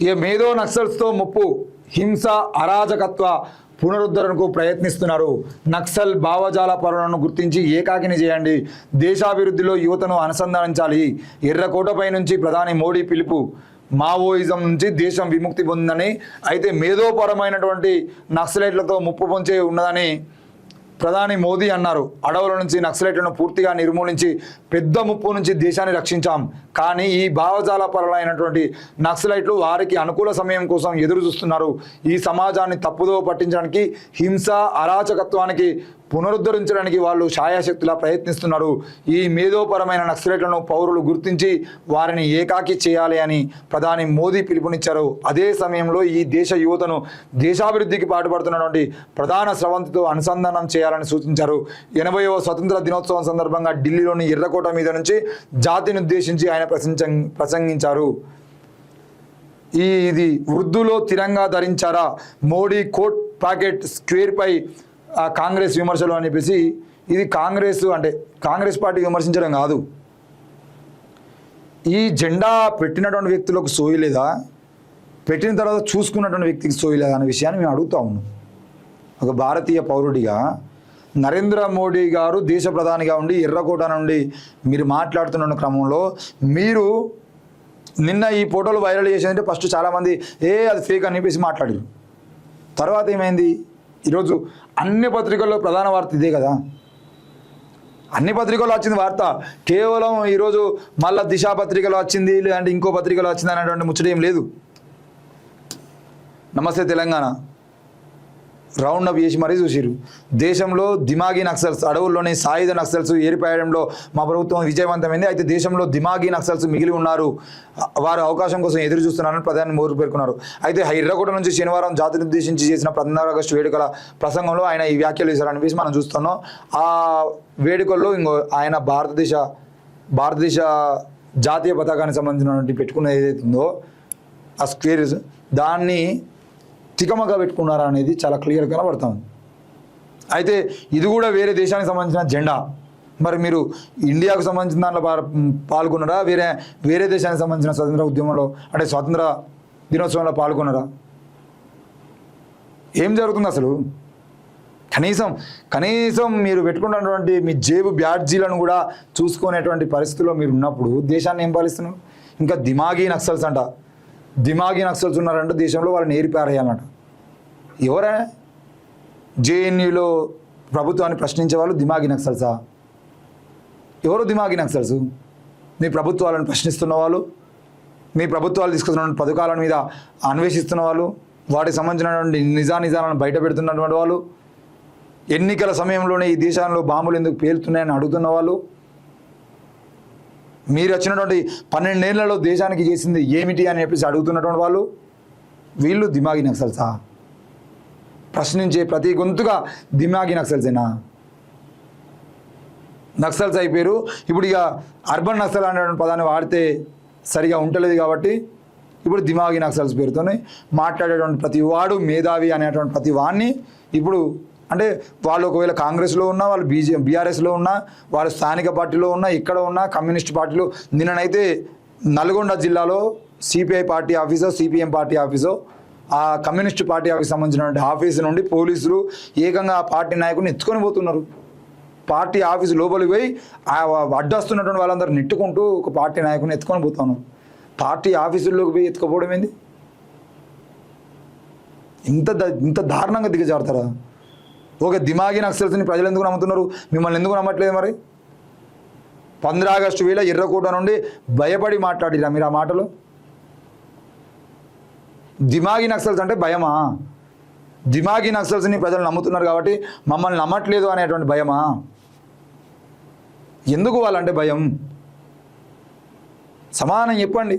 ఇక మేధో నక్సల్స్తో ముప్పు, హింస అరాజకత్వ పునరుద్ధరణకు ప్రయత్నిస్తున్నారు. నక్సల్ భావజాల పరులను గుర్తించి ఏకాకిని చేయండి. దేశాభివృద్ధిలో యువతను అనుసంధానించాలి. ఎర్రకోటపై నుంచి ప్రధాని మోడీ పిలుపు. మావోయిజం నుంచి దేశం విముక్తి పొందిందని, అయితే మేధోపరమైనటువంటి నక్సలైట్లతో ముప్పు పొంచే ఉన్నదని ప్రధాని మోదీ అన్నారు. అడవుల నుంచి నక్సలైట్లను పూర్తిగా నిర్మూలించి పెద్ద ముప్పు నుంచి దేశాన్ని రక్షించాం. కానీ ఈ భావజాల పరులైనటువంటి నక్సలైట్లు వారికి అనుకూల సమయం కోసం ఎదురు చూస్తున్నారు. ఈ సమాజాన్ని తప్పుదో పట్టించడానికి, హింస అరాచకత్వానికి పునరుద్ధరించడానికి వాళ్ళు ఛాయాశక్తులా ప్రయత్నిస్తున్నారు. ఈ మేధోపరమైన నక్సలైట్లను పౌరులు గుర్తించి వారిని ఏకాకి చేయాలి అని ప్రధాని మోదీ పిలుపునిచ్చారు. అదే సమయంలో ఈ దేశ యువతను దేశాభివృద్ధికి పాటుపడుతున్నటువంటి ప్రధాన స్రవంతితో అనుసంధానం చేయాలని సూచించారు. 80వ స్వతంత్ర దినోత్సవం సందర్భంగా ఢిల్లీలోని ఎర్రకోట మీద నుంచి జాతిని ఉద్దేశించి ఆయన ప్రసంగించారు. ఇది ఉర్దూలో తిరంగా ధరించారా, మోడీ కోట్ ప్యాకెట్ స్క్వేర్పై కాంగ్రెస్ విమర్శలు అని చెప్పేసి, ఇది కాంగ్రెస్ అంటే కాంగ్రెస్ పార్టీ విమర్శించడం కాదు. ఈ జెండా పెట్టినటువంటి వ్యక్తులకు సోయలేదా, పెట్టిన తర్వాత చూసుకున్నటువంటి వ్యక్తికి సోయలేదా అనే విషయాన్ని మేము అడుగుతా ఉన్నాం. ఒక భారతీయ పౌరుడిగా నరేంద్ర మోడీ గారు దేశ ప్రధానిగా ఉండి ఎర్రకోట నుండి మీరు మాట్లాడుతున్న క్రమంలో మీరు నిన్న ఈ ఫోటోలు వైరల్ చేసేదంటే ఫస్ట్ చాలామంది అది ఫేక్ అని చెప్పేసి మాట్లాడారు. తర్వాత ఏమైంది? ఈరోజు అన్ని పత్రికల్లో ప్రధాన వార్త ఇదే కదా. అన్ని పత్రికల్లో వచ్చింది వార్త. కేవలం ఈరోజు మళ్ళీ దిశ పత్రికలో వచ్చింది, లేదంటే ఇంకో పత్రికలో వచ్చింది అనేటువంటి ముచ్చట ఏం లేదు. నమస్తే తెలంగాణ రౌండ్ అప్ చేసి మరీ చూసిరు. దేశంలో దిమాగీ నక్సల్స్, అడవుల్లోని సాయుధ నక్సల్స్ ఏరిపాయడంలో మా ప్రభుత్వం విజయవంతమైంది. అయితే దేశంలో దిమాగీ నక్సల్స్ మిగిలి ఉన్నారు, వారు అవకాశం కోసం ఎదురు చూస్తున్నారని ప్రధాని మోదీ పేర్కొన్నారు. అయితే ఎర్రకోట నుంచి శనివారం జాతిని ఉద్దేశించి చేసిన 15 ఆగస్టు వేడుకల ప్రసంగంలో ఆయన ఈ వ్యాఖ్యలు చేశారనిపిసి మనం చూస్తున్నాం. ఆ వేడుకల్లో ఆయన భారతదేశ జాతీయ పతాకానికి సంబంధించినటువంటి పెట్టుకున్న ఏదైతే ఉందో ఆ స్క్వేర్, దాన్ని తికమగా పెట్టుకున్నారా అనేది చాలా క్లియర్గా కనబడుతుంది. అయితే ఇది కూడా వేరే దేశానికి సంబంధించిన జెండా. మరి మీరు ఇండియాకు సంబంధించిన దాంట్లో పాల్గొన్నారా, వేరే దేశానికి సంబంధించిన స్వతంత్ర ఉద్యమంలో అంటే స్వాతంత్ర దినోత్సవంలో పాల్గొన్నారా? ఏం జరుగుతుంది అసలు? కనీసం మీరు పెట్టుకున్నటువంటి మీ జేబు బ్యాడ్జీలను కూడా చూసుకునేటువంటి పరిస్థితుల్లో మీరు ఉన్నప్పుడు దేశాన్ని ఏం పాలిస్తున్నారు? ఇంకా దిమాగీ నక్సల్స్ అంట. దిమాగీ నక్సల్స్ ఉన్నారంటే దేశంలో వాళ్ళని ఏరిపారేయాలన్నట. ఎవరే? జేఎన్యూలో ప్రభుత్వాన్ని ప్రశ్నించే వాళ్ళు దిమాగీ నక్సల్సా? ఎవరు దిమాగీ నక్సల్స్? మీ ప్రభుత్వాలను ప్రశ్నిస్తున్న వాళ్ళు, మీ ప్రభుత్వాలు తీసుకున్న పథకాల మీద అన్వేషిస్తున్న వాళ్ళు, వాటికి సంబంధించినటువంటి నిజాలను బయట పెడుతున్నటువంటి వాళ్ళు, ఎన్నికల సమయంలోనే ఈ దేశంలో బాంబులు ఎందుకు పేలుతున్నాయని అడుగుతున్న వాళ్ళు, మీరు వచ్చినటువంటి 12 ఏళ్లలో దేశానికి చేసింది ఏమిటి అని చెప్పేసి అడుగుతున్నటువంటి వాళ్ళు, వీళ్ళు దిమాగీ నక్సల్సా? ప్రశ్నించే ప్రతి గొంతుగా దిమాగీ నక్సల్సేనా? నక్సల్స్ అయిపోయారు. ఇప్పుడు ఇక అర్బన్ నక్సల్ అనేటువంటి పదాన్ని వాడితే సరిగా ఉండలేదు కాబట్టి ఇప్పుడు దిమాగీ నక్సల్స్ పేరుతోనే మాట్లాడేటువంటి ప్రతి వాడు మేధావి అనేటువంటి ప్రతి వాడిని ఇప్పుడు అంటే వాళ్ళు ఒకవేళ కాంగ్రెస్లో ఉన్నా, వాళ్ళు బీఆర్ఎస్లో ఉన్నా, వాళ్ళు స్థానిక పార్టీలో ఉన్నా, ఇక్కడ ఉన్నా కమ్యూనిస్ట్ పార్టీలో. నిన్ననైతే నల్గొండ జిల్లాలో సిపిఐ పార్టీ ఆఫీసో, సిపిఎం పార్టీ ఆఫీసో, ఆ కమ్యూనిస్ట్ పార్టీ ఆఫీస్ సంబంధించినటువంటి ఆఫీసు నుండి పోలీసులు ఏకంగా ఆ పార్టీ నాయకుడిని ఎత్తుకొని పోతున్నారు. పార్టీ ఆఫీసు లోపలికి పోయి అడ్డొస్తున్నటువంటి వాళ్ళందరూ నెట్టుకుంటూ ఒక పార్టీ నాయకుడిని ఎత్తుకొని పోతాను. పార్టీ ఆఫీసుల్లోకి పోయి ఎత్తుకుపోవడం ఏంది? ఇంత దారుణంగా దిగజారుతారా? ఒక దిమాగీ నక్సల్స్ని ప్రజలు ఎందుకు నమ్ముతున్నారు? మిమ్మల్ని ఎందుకు నమ్మట్లేదు? మరి 15 ఆగస్టు వేళ ఎర్రకోట నుండి భయపడి మాట్లాడిరా మీరు ఆ మాటలు? దిమాగీ నక్సల్స్ అంటే భయమా? దిమాగీ నక్సల్స్ని ప్రజలు నమ్ముతున్నారు కాబట్టి మమ్మల్ని నమ్మట్లేదు అనేటువంటి భయమా? ఎందుకు వాళ్ళంటే భయం? సమానం చెప్పండి.